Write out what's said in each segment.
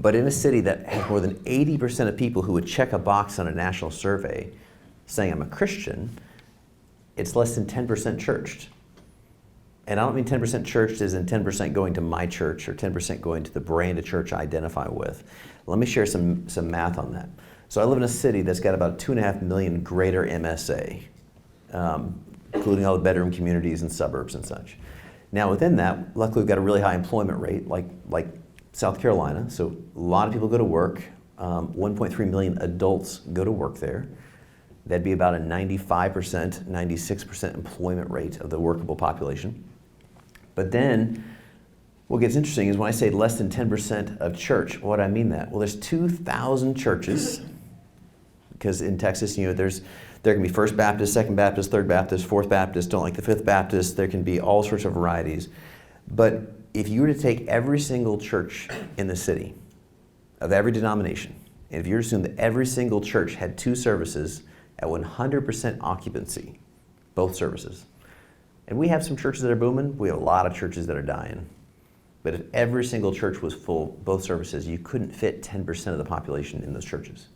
But in a city that has more than 80% of people who would check a box on a national survey saying I'm a Christian, it's less than 10% churched. And I don't mean 10% churched as in 10% going to my church or 10% going to the brand of church I identify with. Let me share some math on that. So I live in a city that's got about 2.5 million greater MSA, including all the bedroom communities and suburbs and such. Now within that, luckily we've got a really high employment rate like South Carolina, so a lot of people go to work. 1.3 million adults go to work there. That'd be about a 95%, 96% employment rate of the workable population. But then, what gets interesting is when I say less than 10% of church, what do I mean that? Well, there's 2,000 churches, because in Texas, there can be First Baptist, Second Baptist, Third Baptist, Fourth Baptist, don't like the Fifth Baptist, there can be all sorts of varieties. But if you were to take every single church in the city, of every denomination, and if you were to assume that every single church had 2 services at 100% occupancy, both services, and we have some churches that are booming, we have a lot of churches that are dying. But if every single church was full, both services, you couldn't fit 10% of the population in those churches.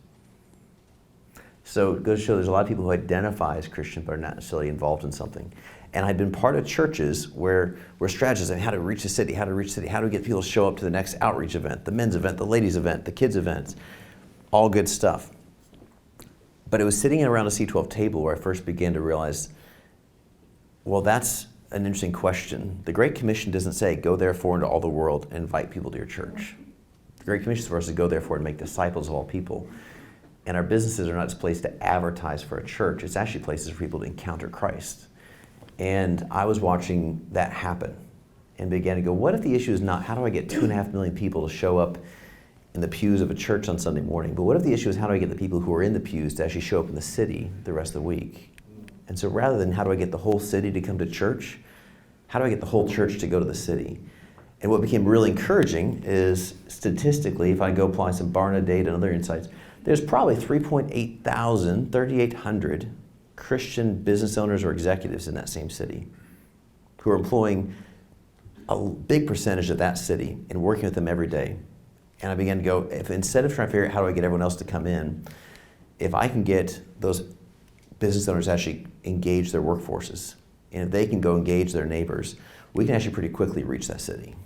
So it goes to show there's a lot of people who identify as Christian but are not necessarily involved in something. And I'd been part of churches where strategies on how to reach the city, how do we get people to show up to the next outreach event, the men's event, the ladies event, the kids events, all good stuff. But it was sitting around a C12 table where I first began to realize, well, that's an interesting question. The Great Commission doesn't say, go therefore into all the world and invite people to your church. The Great Commission is for us to go therefore and make disciples of all people. And our businesses are not just places to advertise for a church, it's actually places for people to encounter Christ. And I was watching that happen and began to go, what if the issue is not, how do I get 2.5 million people to show up in the pews of a church on Sunday morning? But what if the issue is, how do I get the people who are in the pews to actually show up in the city the rest of the week? And so rather than how do I get the whole city to come to church, how do I get the whole church to go to the city? And what became really encouraging is statistically, if I go apply some Barna data and other insights, there's probably 3,800 Christian business owners or executives in that same city who are employing a big percentage of that city and working with them every day. And I began to go, if instead of trying to figure out how do I get everyone else to come in, if I can get those business owners actually engage their workforces, and if they can go engage their neighbors, we can actually pretty quickly reach that city.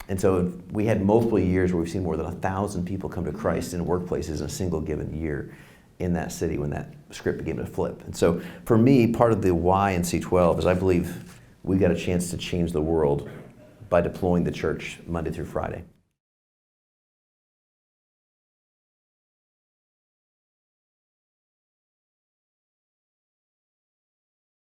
And so we had multiple years where we've seen more than 1,000 people come to Christ in workplaces in a single given year in that city when that script began to flip. And so for me, part of the why in C12 is I believe we got a chance to change the world by deploying the church Monday through Friday.